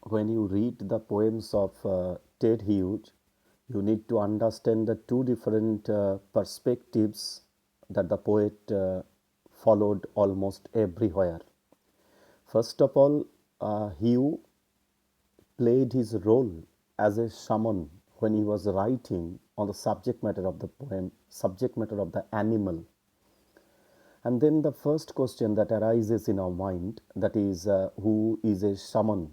when you read the poems of Ted Hughes, you need to understand the two different perspectives that the poet followed almost everywhere. First of all, Hugh played his role as a shaman when he was writing on the subject matter of the poem, subject matter of the animal. And then the first question that arises in our mind, that is, who is a shaman?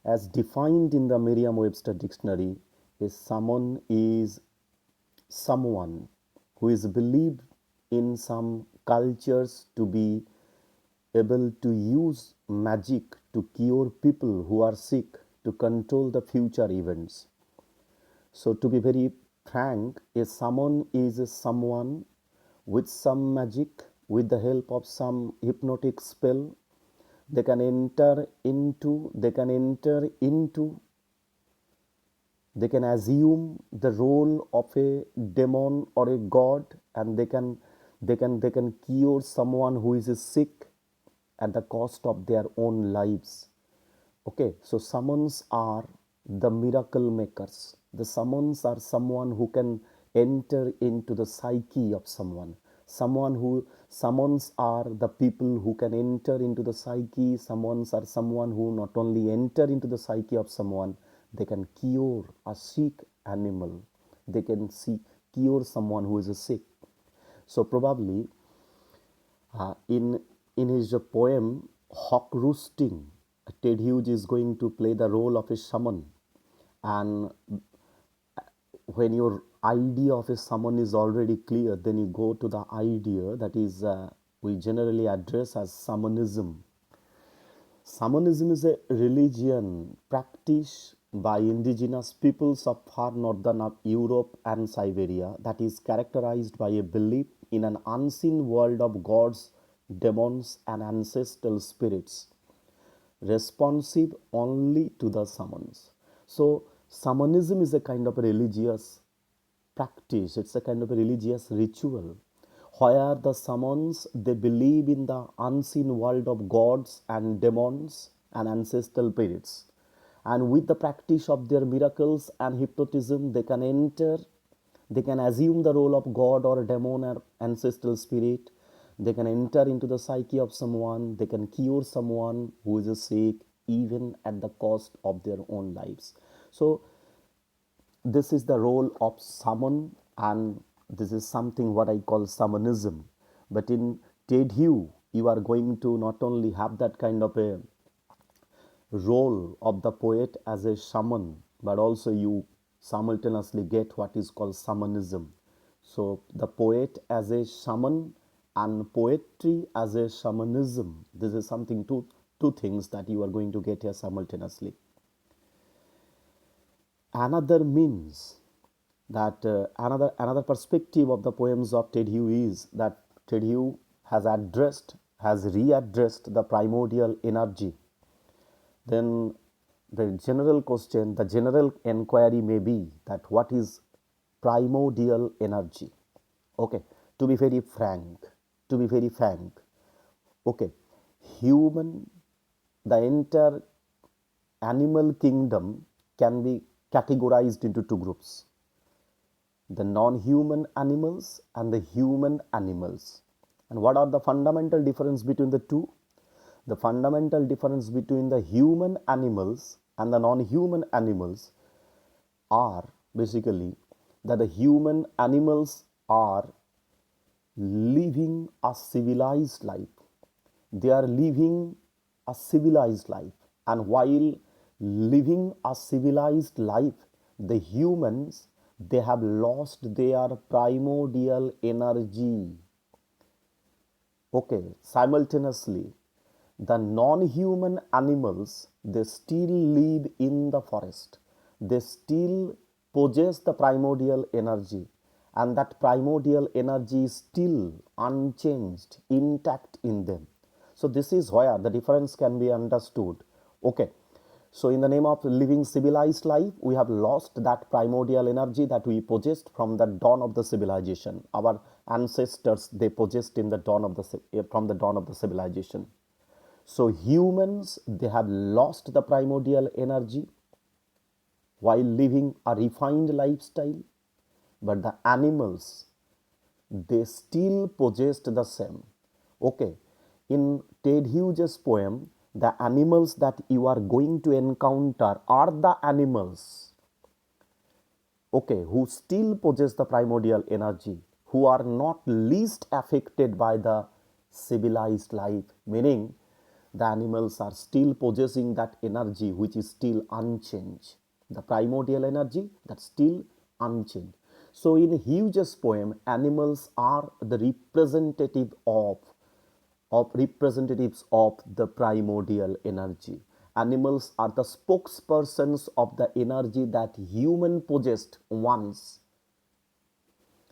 As defined in the Merriam-Webster dictionary, a shaman is someone who is believed in some cultures to be able to use magic to cure people who are sick, to control the future events. So, to be very frank, a shaman is someone with some magic, with the help of some hypnotic spell. They can assume the role of a demon or a god, and they can cure someone who is sick at the cost of their own lives. Okay, so summons are the miracle makers. The summons are someone who can enter into the psyche of someone. Someone who summons are the people who can enter into the psyche. Summons are someone who not only enter into the psyche of someone, they can cure a sick animal. They can cure someone who is sick. So probably in his poem Hawk Roosting, Ted Hughes is going to play the role of a shaman. And when your idea of a shaman is already clear, then you go to the idea that is we generally address as shamanism. Shamanism is a religion practiced by indigenous peoples of far northern Europe and Siberia that is characterized by a belief in an unseen world of gods, demons, and ancestral spirits, responsive only to the summons. So, shamanism is a kind of a religious practice, it's a kind of a religious ritual where the summons they believe in the unseen world of gods and demons and ancestral spirits, and with the practice of their miracles and hypnotism they can enter, they can assume the role of god or demon or ancestral spirit. They can enter into the psyche of someone, they can cure someone who is sick even at the cost of their own lives. So this is the role of shaman, and this is something what I call shamanism. But in Ted Hugh, you are going to not only have that kind of a role of the poet as a shaman, but also you simultaneously get what is called shamanism. So the poet as a shaman and poetry as a shamanism, this is something two things that you are going to get here simultaneously. Another means that another perspective of the poems of Ted Hughes is that Ted Hughes has readdressed the primordial energy. Then the general inquiry may be that what is primordial energy? Okay, to be very frank, okay, human, the entire animal kingdom can be categorized into two groups: the non-human animals and the human animals. And what are the fundamental difference between the two? The fundamental difference between the human animals and the non-human animals are basically that the human animals are living a civilized life. They are living a civilized life, and while living a civilized life, the humans, they have lost their primordial energy. Okay, simultaneously, the non-human animals, they still live in the forest, they still possess the primordial energy, and that primordial energy is still unchanged, intact in them. So this is where the difference can be understood. Okay, so in the name of living civilized life, we have lost that primordial energy that we possessed from the dawn of the civilization. Our ancestors, they possessed in the dawn of the from the dawn of the civilization. So humans, they have lost the primordial energy while living a refined lifestyle, but the animals, they still possessed the same. Okay, in Ted Hughes' poem, the animals that you are going to encounter are the animals, okay, who still possess the primordial energy, who are not least affected by the civilized life, meaning the animals are still possessing that energy which is still unchanged, the primordial energy that's still unchanged. So in Hughes' poem, animals are the representatives of the primordial energy. Animals are the spokespersons of the energy that human possessed once.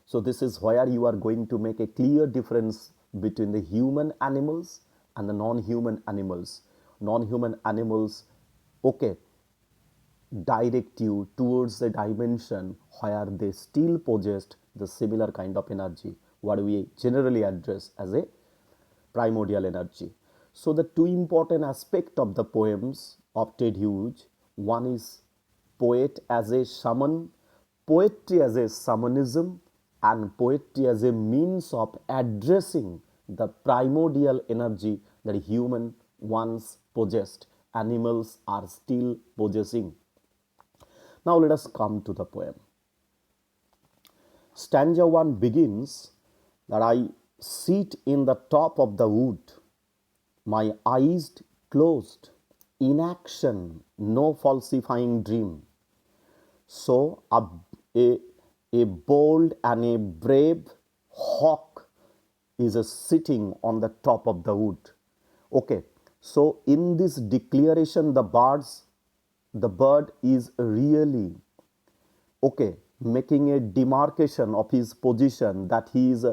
So this is where you are going to make a clear difference between the human animals and the non-human animals. Non-human animals, okay, direct you towards a dimension where they still possessed the similar kind of energy, what we generally address as a primordial energy. So the two important aspects of the poems of Ted Hughes, one is poet as a shaman, poetry as a shamanism, and poetry as a means of addressing the primordial energy that human once possessed, animals are still possessing. Now let us come to the poem. Stanza 1 begins that I sit in the top of the wood, my eyes closed, inaction, no falsifying dream. So a, a bold and a brave hawk is sitting on the top of the wood. Okay, so in this declaration, the bird is really, okay, making a demarcation of his position, that he is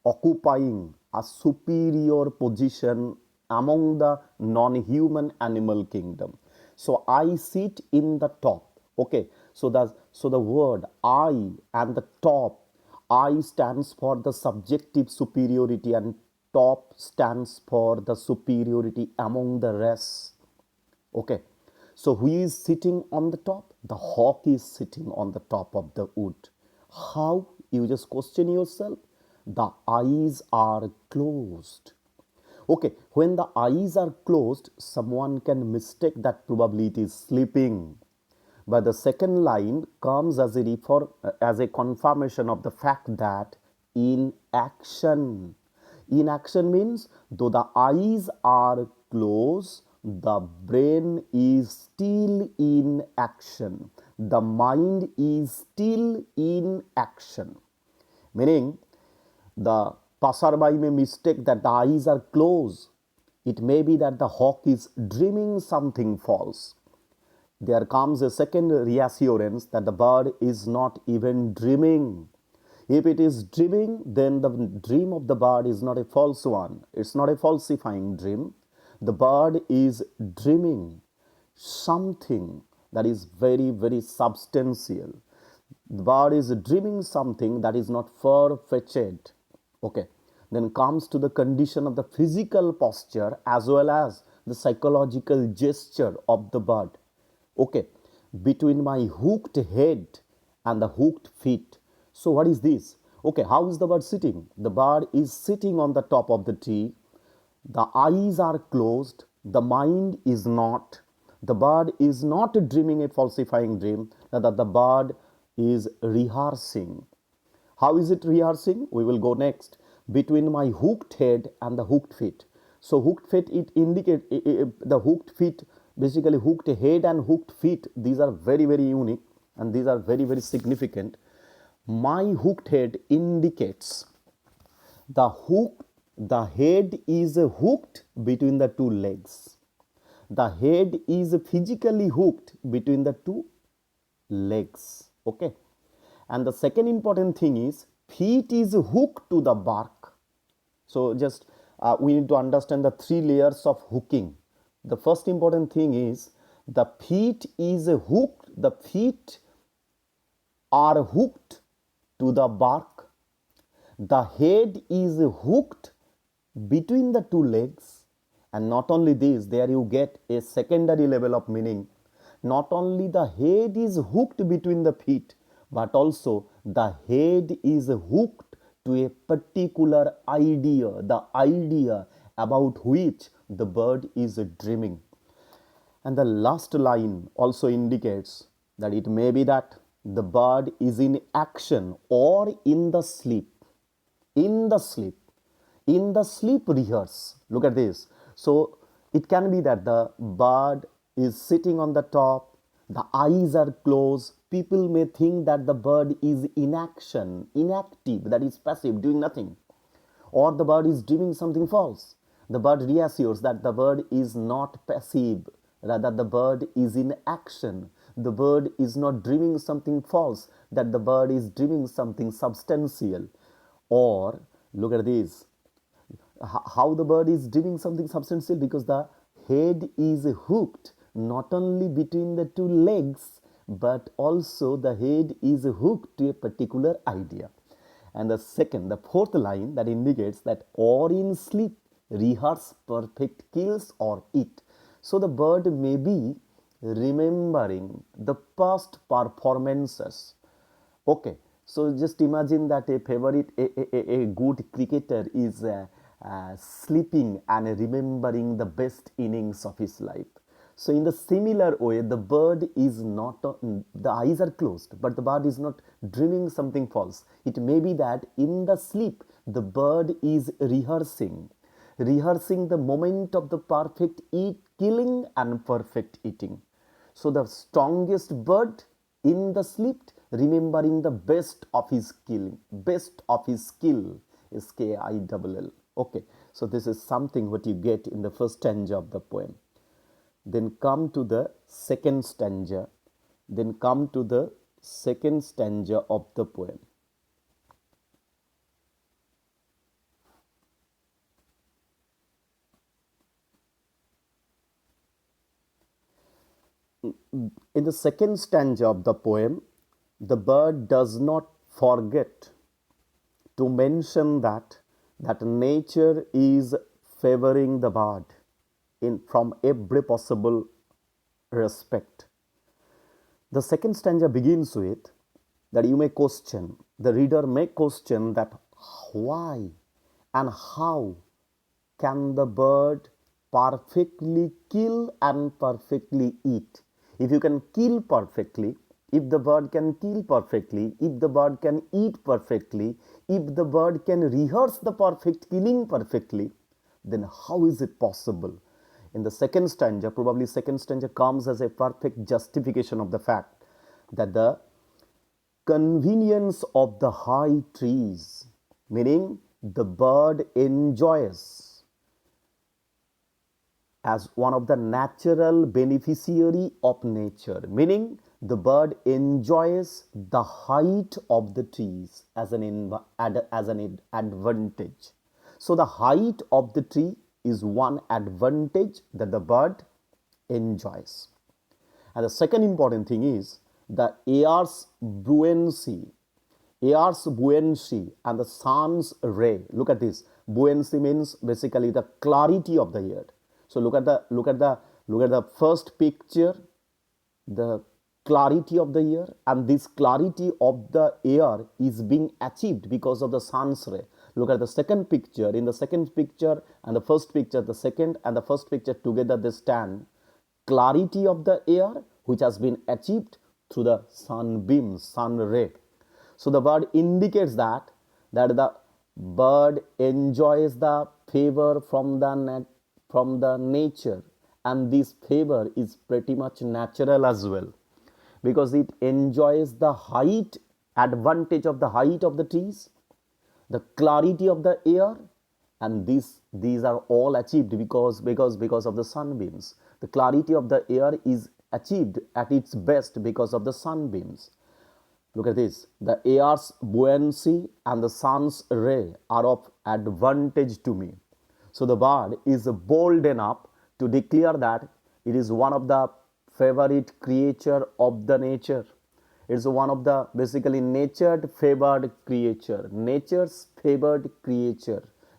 occupying a superior position among the non-human animal kingdom. So I sit in the top. Okay, so the word I and the top, I stands for the subjective superiority and top stands for the superiority among the rest. Okay, so who is sitting on the top? The hawk is sitting on the top of the wood. How? You just question yourself. The eyes are closed. Okay, when the eyes are closed, someone can mistake that probably it is sleeping. But the second line comes as a confirmation of the fact that in action. In action means though the eyes are closed, the brain is still in action. The mind is still in action. Meaning, the passerby may mistake that the eyes are closed. It may be that the hawk is dreaming something false. There comes a second reassurance that the bird is not even dreaming. If it is dreaming, then the dream of the bird is not a false one. It's not a falsifying dream. The bird is dreaming something that is very, very substantial. The bird is dreaming something that is not far-fetched. Okay. Then comes to the condition of the physical posture as well as the psychological gesture of the bird. Okay, between my hooked head and the hooked feet. So what is this? Okay, how is the bird sitting? The bird is sitting on the top of the tree. The eyes are closed. The mind is not. The bird is not dreaming a falsifying dream. That the bird is rehearsing. How is it rehearsing? We will go next. Between my hooked head and the hooked feet. So hooked feet, it indicates the hooked feet, basically hooked head and hooked feet. These are very, very unique and these are very, very significant. My hooked head indicates the head is hooked between the two legs. The head is physically hooked between the two legs. Okay. And the second important thing is feet is hooked to the bark. So just we need to understand the three layers of hooking. The first important thing is the feet is hooked. The feet are hooked to the bark. The head is hooked between the two legs, And not only this, there you get a secondary level of meaning. Not only the head is hooked between the feet, but also the head is hooked to a particular idea, the idea about which the bird is dreaming. And the last line also indicates that it may be that the bird is in action or in the sleep. In the sleep. In the sleep rehearse. Look at this. So it can be that the bird is sitting on the top, the eyes are closed. People may think that the bird is in action, inactive, that is passive, doing nothing. Or the bird is dreaming something false. The bird reassures that the bird is not passive, rather, the bird is in action. The bird is not dreaming something false, that the bird is dreaming something substantial. Or, look at this, how the bird is dreaming something substantial, because the head is hooked not only between the two legs, but also the head is hooked to a particular idea. And the fourth line that indicates that or in sleep rehearse perfect kills or eat. So the bird may be remembering the past performances. Okay, so just imagine that a good cricketer is sleeping and remembering the best innings of his life. So in the similar way, the bird is not, the eyes are closed, but the bird is not dreaming something false. It may be that in the sleep, the bird is rehearsing the moment of the perfect killing and perfect eating. So the strongest bird in the sleep, remembering the best of his killing, best of his skill, is Kill. Okay, so this is something what you get in the first stanza of the poem. Then come to the second stanza. Of the poem. In the second stanza of the poem, the bird does not forget to mention that nature is favoring the bird from every possible respect. The second stanza begins with that the reader may question that why and how can the bird perfectly kill and perfectly eat? If you can kill perfectly, if the bird can kill perfectly, if the bird can eat perfectly, if the bird can rehearse the perfect killing perfectly, then how is it possible? In the second stanza, probably second stanza comes as a perfect justification of the fact that the convenience of the high trees, meaning the bird enjoys as one of the natural beneficiary of nature, meaning the bird enjoys the height of the trees as an advantage. So the height of the tree is one advantage that the bird enjoys. And the second important thing is the air's buoyancy. And the sun's ray. Look at this. Buoyancy means basically the clarity of the air. So look at the first picture, the clarity of the air, and this clarity of the air is being achieved because of the sun's ray. Look at the second picture. In the second picture and the first picture, the second and the first picture together, they stand clarity of the air which has been achieved through the sunbeam, sun ray. So the bird indicates that the bird enjoys the favor from the nature, and this favor is pretty much natural as well, because it enjoys the height advantage of the height of the trees, the clarity of the air, and these are all achieved because of the sunbeams. The clarity of the air is achieved at its best because of the sunbeams. Look at this. The air's buoyancy and the sun's ray are of advantage to me. So the bird is bold enough to declare that it is one of the favorite creature of the nature. It's one of the basically nature's favored creature,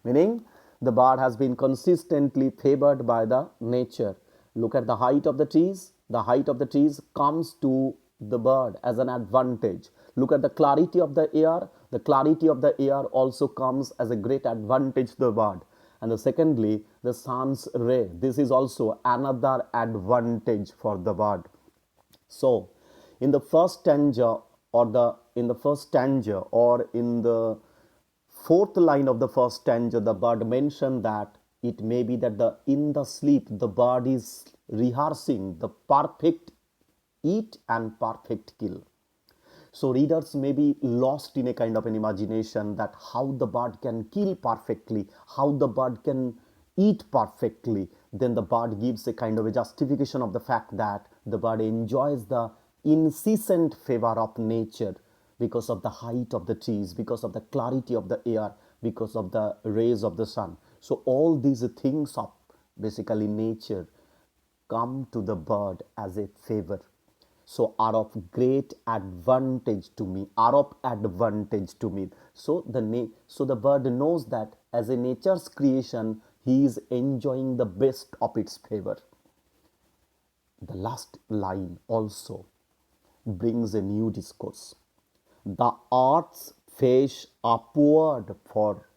meaning The bird has been consistently favored by the nature. Look at the height of the trees. The height of the trees comes to the bird as an advantage. Look at the clarity of the air. The clarity of the air also comes as a great advantage to the bird. And the secondly, the sun's ray. This is also another advantage for the bird. So, in the first stanza or in the fourth line of the first stanza, the bird mentioned that it may be that in the sleep the bird is rehearsing the perfect eat and perfect kill. So readers may be lost in a kind of an imagination that how the bird can kill perfectly, how the bird can eat perfectly. Then the bird gives a kind of a justification of the fact that the bird enjoys the incessant favor of nature because of the height of the trees, because of the clarity of the air, because of the rays of the sun. So all these things of basically nature come to the bird as a favor, so are of great advantage to me, are of advantage to me. So the bird knows that as a nature's creation he is enjoying the best of its favor. The last line also brings a new discourse. The earth's face upward for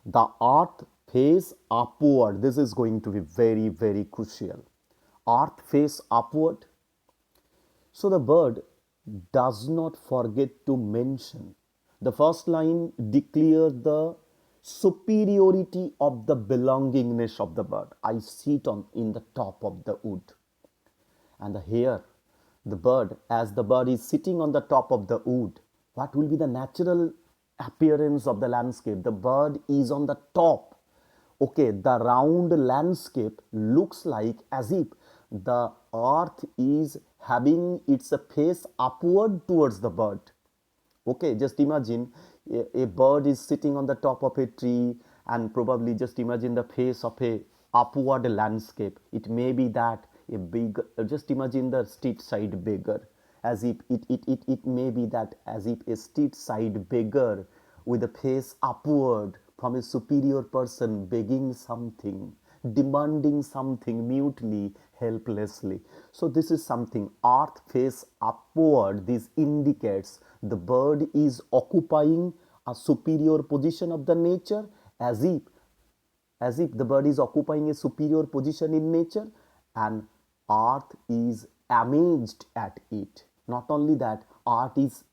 the earth face upward. This is going to be very, very crucial. Earth face upward. So the bird does not forget to mention. The first line declares the superiority of the belongingness of the bird. I sit on in the top of the wood. And here, as the bird is sitting on the top of the wood, what will be the natural appearance of the landscape? The bird is on the top. Okay, the round landscape looks like as if the earth is having its face upward towards the bird. Okay, just imagine a bird is sitting on the top of a tree, and probably just imagine the face of a upward landscape. It may be that a big, just imagine the street side beggar, as if it may be that as if a street side beggar with a face upward from a superior person begging something, demanding something mutely, helplessly. So this is something, earth face upward. This indicates the bird is occupying a superior position of the nature, as if the bird is occupying a superior position in nature, and earth is amazed at it. Not only that, earth is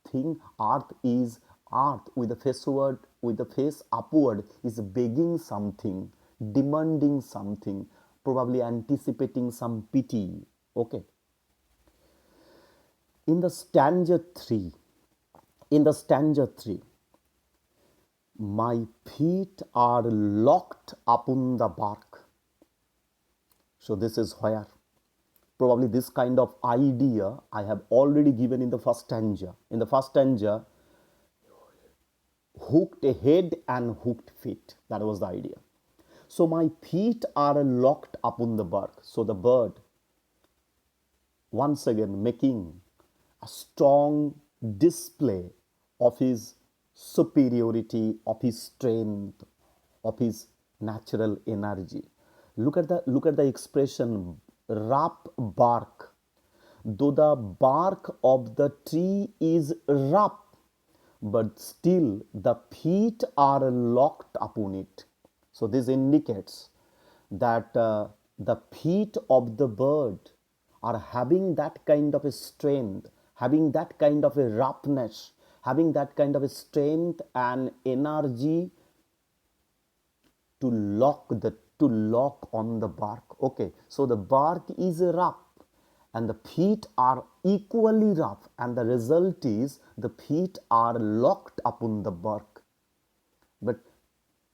earth with the face upward is begging something, demanding something, probably anticipating some pity. Okay. In the stanza 3, my feet are locked upon the bark. So this is where probably this kind of idea I have already given in the first stanza. In the first stanza, hooked head and hooked feet. That was the idea. So my feet are locked upon the bark. So the bird, once again, making a strong display of his superiority, of his strength, of his natural energy. Look at the expression rough bark. Though the bark of the tree is rough, but still the feet are locked upon it. So this indicates that the feet of the bird are having that kind of a strength, having that kind of a roughness, having that kind of a strength and energy to lock on the bark. Okay, so the bark is rough and the feet are equally rough, and the result is the feet are locked upon the bark. But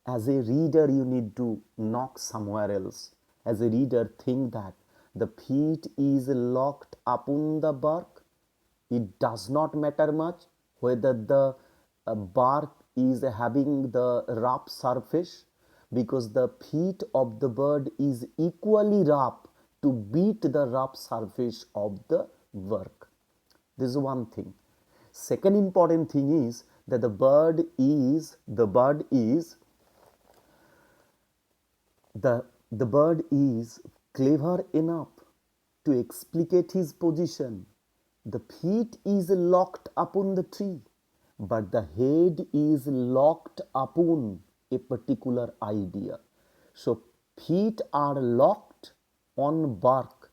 as a reader, you need to knock somewhere else. As a reader, think that the feet is locked upon the bark. It does not matter much whether the bark is having the rough surface, because the feet of the bird is equally rough to beat the rough surface of the bark. This is one thing. Second important thing is that the bird is The bird is clever enough to explicate his position. The feet is locked upon the tree, but the head is locked upon a particular idea. So feet are locked on bark.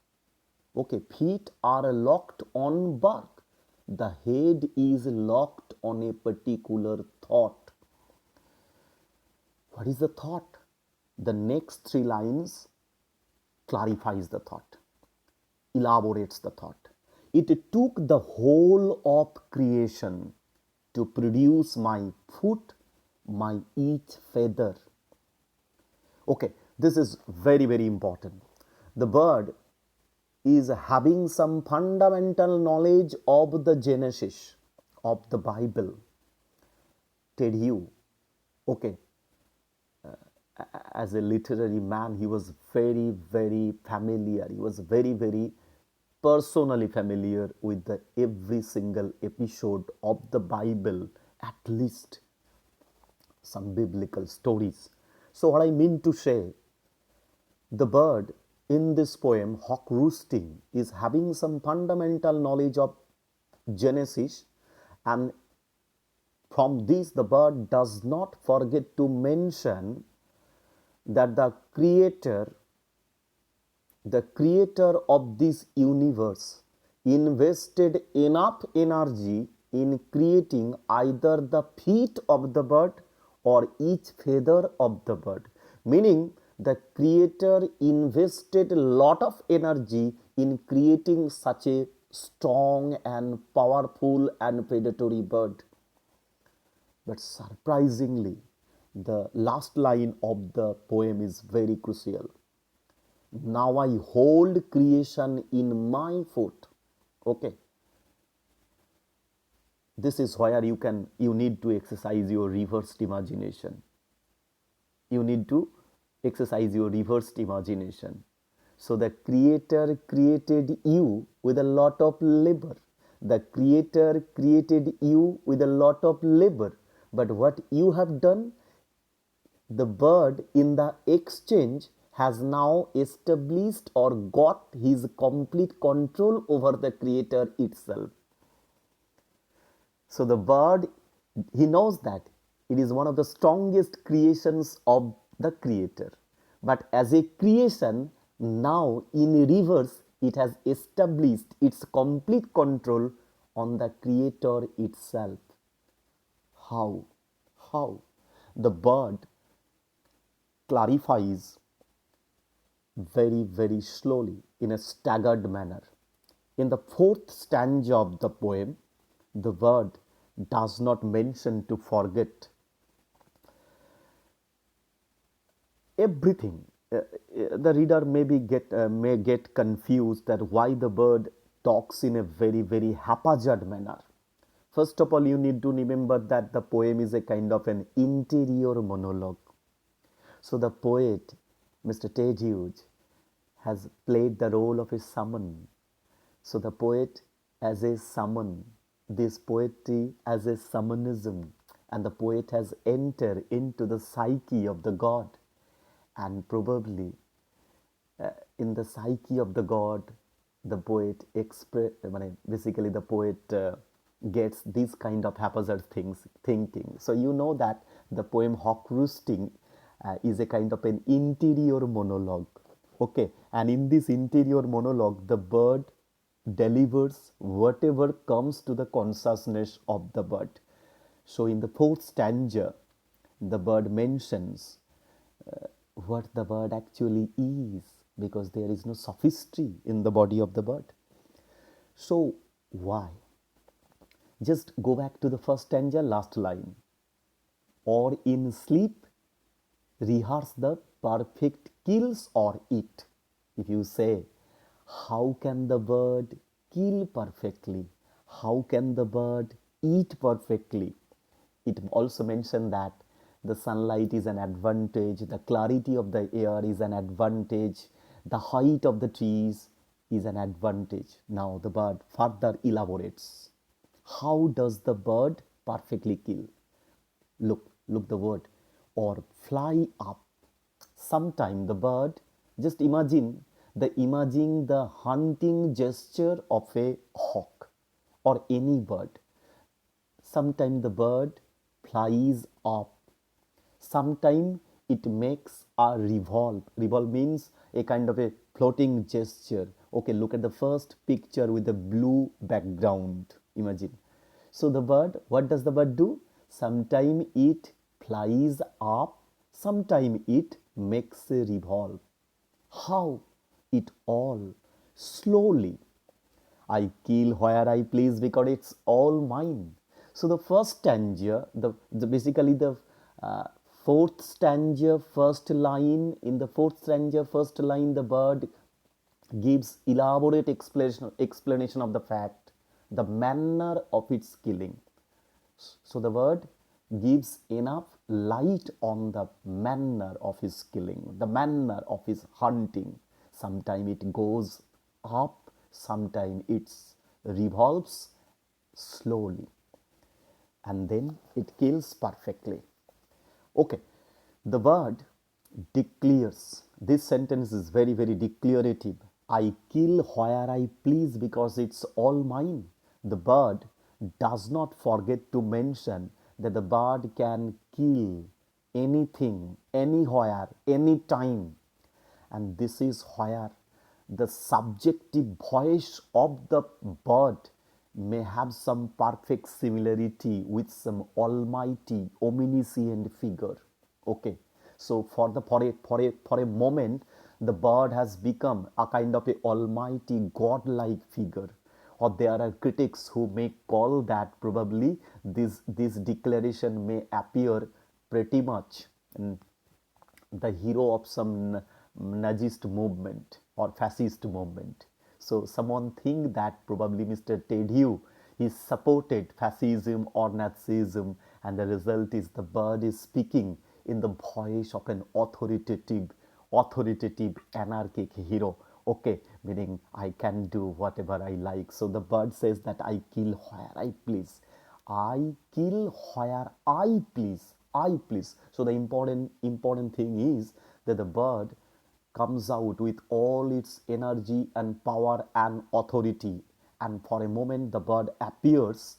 Okay, feet are locked on bark. The head is locked on a particular thought. What is the thought? The next three lines clarifies the thought, elaborates the thought. It took the whole of creation to produce my foot, my each feather. Okay, this is very, very important. The bird is having some fundamental knowledge of the Genesis of the Bible. Ted Hughes, okay, as a literary man, he was very, very familiar. He was very, very personally familiar with the every single episode of the Bible, at least some biblical stories. So, what I mean to say, the bird in this poem, Hawk Roosting, is having some fundamental knowledge of Genesis, and from this, the bird does not forget to mention that the creator of this universe, invested enough energy in creating either the feet of the bird or each feather of the bird. Meaning, the creator invested a lot of energy in creating such a strong and powerful and predatory bird. But surprisingly, the last line of the poem is very crucial. Now I hold creation in my foot. Okay. This is where you need to exercise your reversed imagination. You need to exercise your reversed imagination. So the creator created you with a lot of labor. The creator created you with a lot of labor. But what you have done, the bird in the exchange has now established or got his complete control over the creator itself. So the bird, he knows that it is one of the strongest creations of the creator. But as a creation, now in reverse, it has established its complete control on the creator itself. How? How? The bird clarifies very, very slowly in a staggered manner. In the fourth stanza of the poem, the bird does not mention to forget everything. The reader may get confused that why the bird talks in a very, very haphazard manner. First of all, you need to remember that the poem is a kind of an interior monologue. So the poet, Mr. Ted Hughes, has played the role of a shaman. So the poet as a shaman, this poetry as a shamanism, and the poet has entered into the psyche of the god, and probably in the psyche of the god, the poet basically the poet gets this kind of haphazard things thinking. So you know that the poem Hawk Roosting is a kind of an interior monologue. Okay, and in this interior monologue, the bird delivers whatever comes to the consciousness of the bird. So in the fourth stanza, the bird mentions what the bird actually is, because there is no sophistry in the body of the bird. So why? Just go back to the first stanza, last line. Or in sleep, rehearse the perfect kills or eat. If you say, how can the bird kill perfectly? How can the bird eat perfectly? It also mentioned that the sunlight is an advantage, the clarity of the air is an advantage, the height of the trees is an advantage. Now the bird further elaborates. How does the bird perfectly kill? Look the word. Or fly up. Sometime the bird, just imagine the hunting gesture of a hawk or any bird. Sometimes the bird flies up. Sometimes it makes a revolve. Revolve means a kind of a floating gesture. Okay, look at the first picture with the blue background. Imagine. So the bird, what does the bird do? Sometimes it flies up. Sometimes it makes a revolve. How? It all slowly. I kill where I please because it's all mine. So the first stanza, the basically the uh, fourth stanza, first line, in the fourth stanza, first line, the bird gives elaborate explanation of the fact, the manner of its killing. So the word gives enough light on the manner of his killing, the manner of his hunting. Sometimes it goes up, sometimes it revolves slowly, and then it kills perfectly. Okay, the word declares. This sentence is very, very declarative. I kill where I please because it's all mine. The bird does not forget to mention that the bird can kill anything, anywhere, anytime. And this is where the subjective voice of the bird may have some perfect similarity with some almighty omniscient figure. Okay, so for a moment the bird has become a kind of a almighty godlike figure, or there are critics who may call that probably this declaration may appear pretty much the hero of some Nazist movement or fascist movement. So someone think that probably Mr. Ted Hughes is supported fascism or Nazism, and the result is the bird is speaking in the voice of an authoritative anarchic hero. Okay, meaning I can do whatever I like. So the bird says that I kill where I please. I kill where I please. I please. So the important thing is that the bird comes out with all its energy and power and authority, and for a moment the bird appears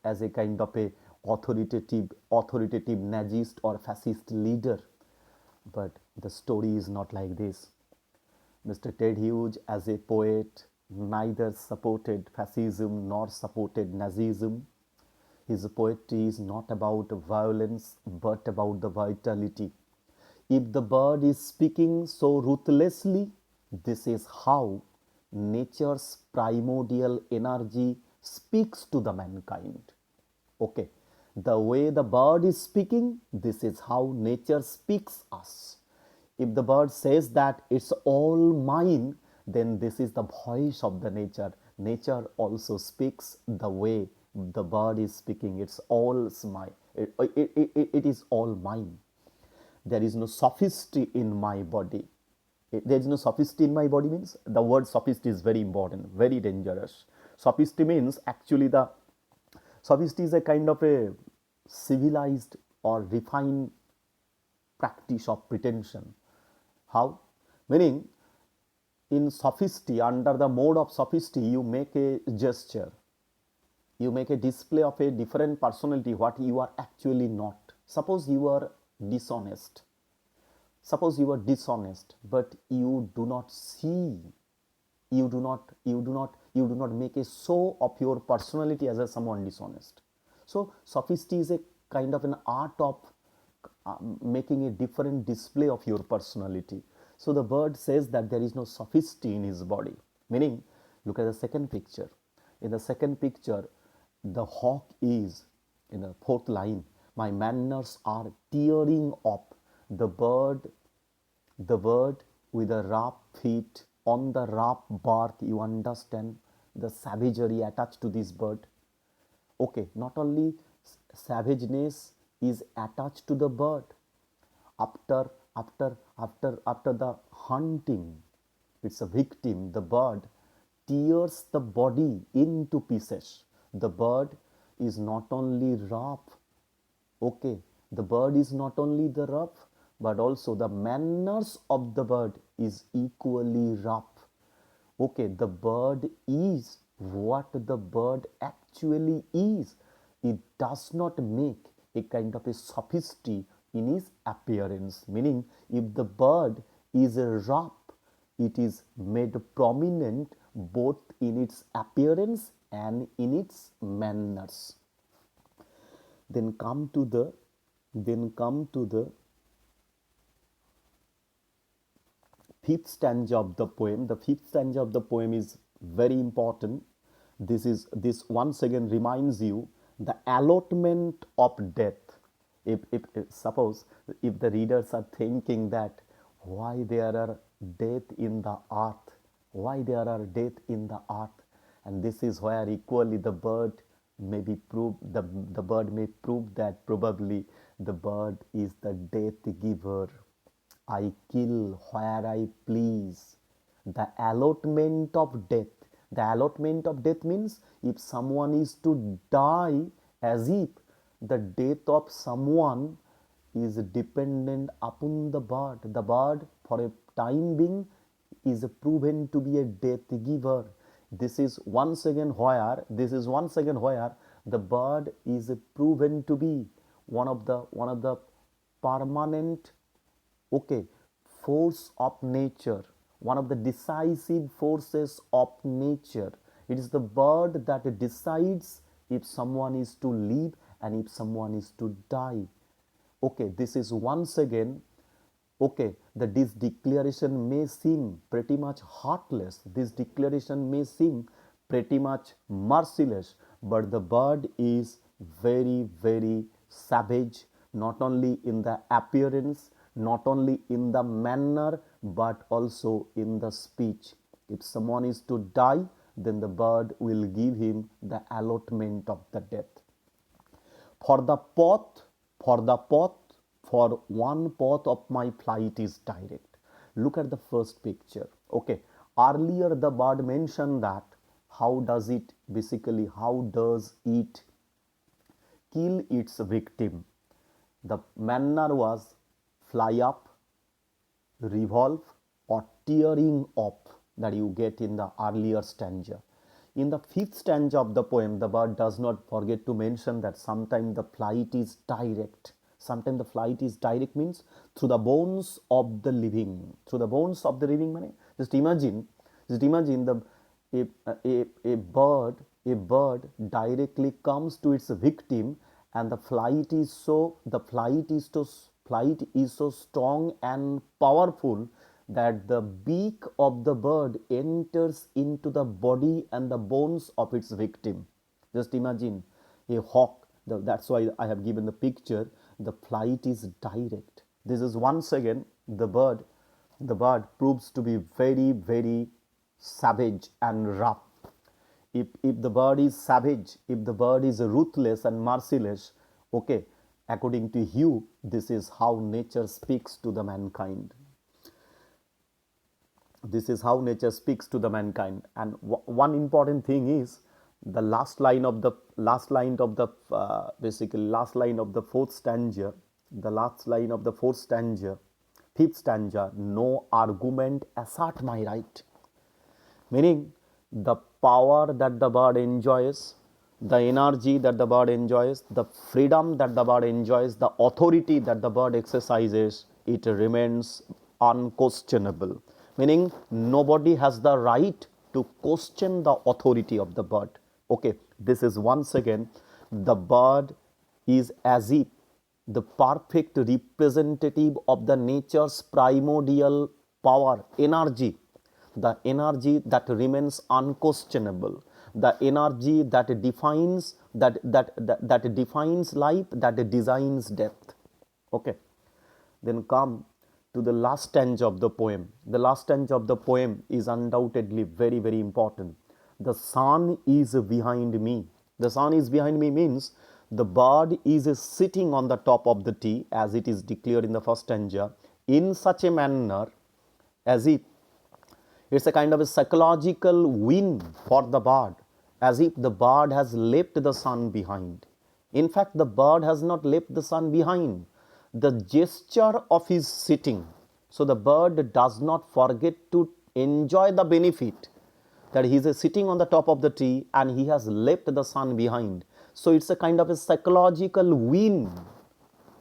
as a kind of a authoritative Nazist or fascist leader. But the story is not like this. Mr. Ted Hughes, as a poet, neither supported fascism nor supported Nazism. His poetry is not about violence but about the vitality. If the bird is speaking so ruthlessly, this is how nature's primordial energy speaks to the mankind. Okay, the way the bird is speaking, this is how nature speaks us. If the bird says that it's all mine, then this is the voice of the nature. Nature also speaks the way the bird is speaking. It's all mine. It is all mine. There is no sophistry in my body. There is no sophistry in my body means the word sophistry is very important, very dangerous. Sophistry means actually the sophistry is a kind of a civilized or refined practice of pretension. How? Meaning, in sophistry, under the mode of sophistry, you make a gesture, you make a display of a different personality, what you are actually not. Suppose you are dishonest. Suppose you are dishonest, but you do not see, you do not make a show of your personality as a someone dishonest. So sophistry is a kind of an art of making a different display of your personality. So the bird says that there is no sophistry in his body, meaning look at the second picture. In the second picture, the hawk is in the fourth line, my manners are tearing up. The bird with the rough feet on the rough bark, you understand the savagery attached to this bird. Okay, not only savageness is attached to the bird. After the hunting, it's a victim, the bird tears the body into pieces. The bird is not only rough. Okay, the bird is not only the rough, but also the manners of the bird is equally rough. Okay, the bird is what the bird actually is. It does not make a kind of a sophistry in his appearance. Meaning, if the bird is rough, it is made prominent both in its appearance and in its manners. Then come to the fifth stanza of the poem. The fifth stanza of the poem is very important. This once again reminds you the allotment of death. If suppose if the readers are thinking that why there are death in the earth, why there are death in the earth, and this is where equally the bird may be proved, the bird may prove that probably the bird is the death giver. I kill where I please. The allotment of death. The allotment of death means if someone is to die, as if the death of someone is dependent upon the bird. The bird, for a time being, is proven to be a death giver. This is once again where the bird is proven to be one of the permanent, okay, force of nature, one of the decisive forces of nature. It is the bird that decides if someone is to live and if someone is to die. Okay, this is once again, okay, this declaration may seem pretty much heartless, this declaration may seem pretty much merciless, but the bird is very, very savage, not only in the appearance, not only in the manner, but also in the speech. If someone is to die, then the bird will give him the allotment of the death. For the path, for one path of my flight is direct. Look at the first picture. Okay, earlier the bird mentioned that how does it kill its victim. The manner was fly up, revolve, or tearing off that you get in the earlier stanza. In the fifth stanza of the poem, the bird does not forget to mention that sometimes the flight is direct. Sometimes the flight is direct means through the bones of the living. Through the bones of the living, meaning just imagine a bird directly comes to its victim, and flight is so strong and powerful that the beak of the bird enters into the body and the bones of its victim. Just imagine a hawk. That's why I have given the picture. The flight is direct. This is once again the bird. The bird proves to be very, very savage and rough. If the bird is savage, if the bird is ruthless and merciless, okay, according to Hugh, this is how nature speaks to the mankind. This is how nature speaks to the mankind. And one important thing is the last line of the fourth stanza, fifth stanza, no argument assert my right. Meaning the power that the bird enjoys, the energy that the bird enjoys, the freedom that the bird enjoys, the authority that the bird exercises, it remains unquestionable. Meaning nobody has the right to question the authority of the bird. Okay, this is once again the bird is as if the perfect representative of the nature's primordial power, energy, the energy that remains unquestionable, the energy that defines life, that designs death. Okay, then come to the last stanza of the poem. The last stanza of the poem is undoubtedly very, very important. The sun is behind me. The sun is behind me means the bird is sitting on the top of the tree, as it is declared in the first stanza, in such a manner as if it's a kind of a psychological win for the bird, as if the bird has left the sun behind. In fact, the bird has not left the sun behind. the gesture of his sitting. So the bird does not forget to enjoy the benefit that he is sitting on the top of the tree and he has left the sun behind. So it's a kind of a psychological win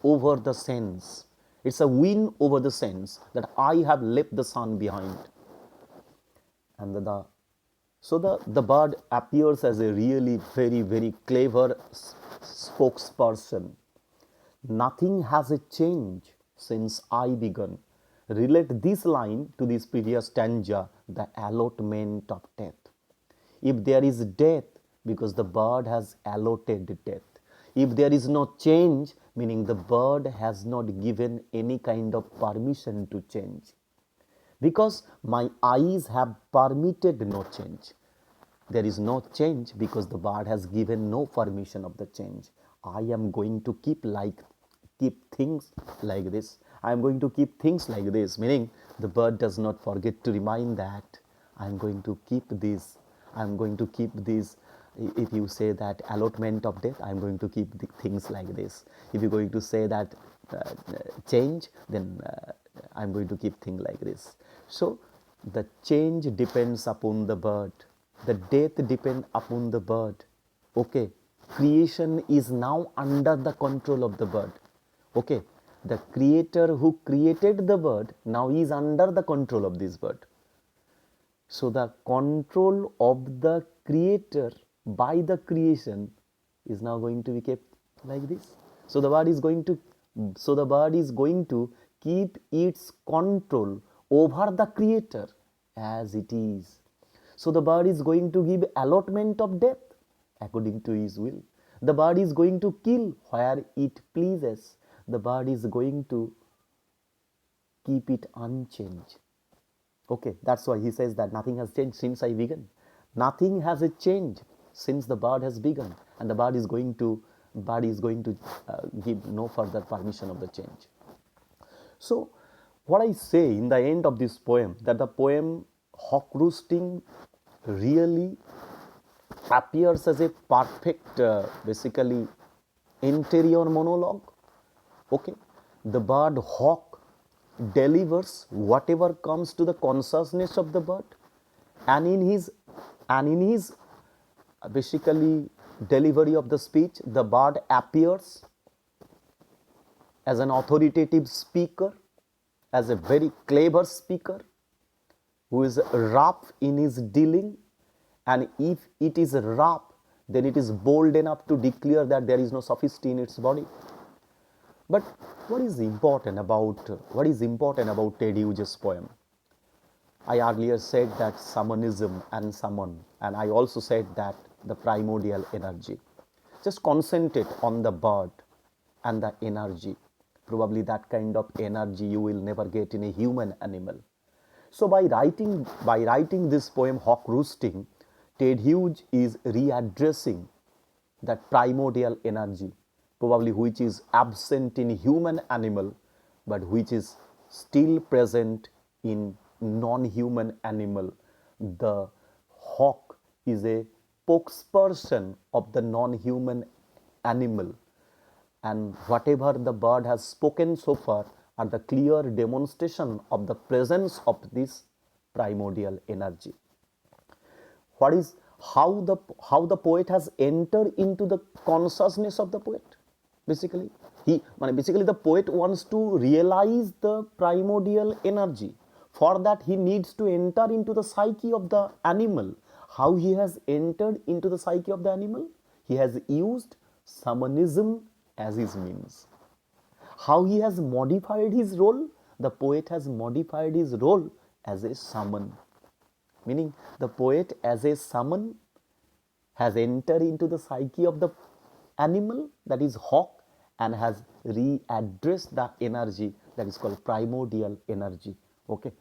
over the sense. It's a win over the sense that I have left the sun behind. And the bird appears as a really very clever spokesperson. Nothing has a change since I began. Relate this line to this previous stanza, the allotment of death. If there is death, because the bird has allotted death. If there is no change, meaning the bird has not given any kind of permission to change. Because my eyes have permitted no change. There is no change because the bird has given no permission of the change. I am going to keep things like this. I am going to keep things like this, meaning the bird does not forget to remind that I am going to keep this. I am going to keep this. If you say that allotment of death, I am going to keep the things like this. If you are going to say that change, then I am going to keep things like this. So the change depends upon the bird. The death depends upon the bird. Okay, creation is now under the control of the bird. Okay, the creator who created the bird now is under the control of this bird. So the control of the creator by the creation is now going to be kept like this. So the bird is going to keep its control over the creator as it is. So the bird is going to give allotment of death according to his will. The bird is going to kill where it pleases. The bird is going to keep it unchanged. Okay, that's why he says that nothing has changed since I began. Nothing has a change since the bird has begun, and the bird is going to give no further permission of the change. So, what I say in the end of this poem, that the poem Hawk Roosting really appears as a perfect, basically, interior monologue. Okay, the bird hawk delivers whatever comes to the consciousness of the bird, and in his basically delivery of the speech, the bird appears as an authoritative speaker, as a very clever speaker who is rough in his dealing, and if it is rough, then it is bold enough to declare that there is no sophistry in its body. But what is important about Ted Hughes' poem? I earlier said that shamanism and shaman, and I also said that the primordial energy. Just concentrate on the bird and the energy. Probably that kind of energy you will never get in a human animal. So by writing this poem Hawk Roosting, Ted Hughes is readdressing that primordial energy, probably which is absent in human animal, but which is still present in non-human animal. The hawk is a spokesperson of the non-human animal, and whatever the bird has spoken so far are the clear demonstration of the presence of this primordial energy. What is how the poet has entered into the consciousness of the poet? Basically the poet wants to realize the primordial energy. For that he needs to enter into the psyche of the animal. How he has entered into the psyche of the animal? He has used shamanism as his means. How he has modified his role? The poet has modified his role as a shaman. Meaning the poet as a shaman has entered into the psyche of the animal, that is hawk, and has readdressed the energy that is called primordial energy. Okay,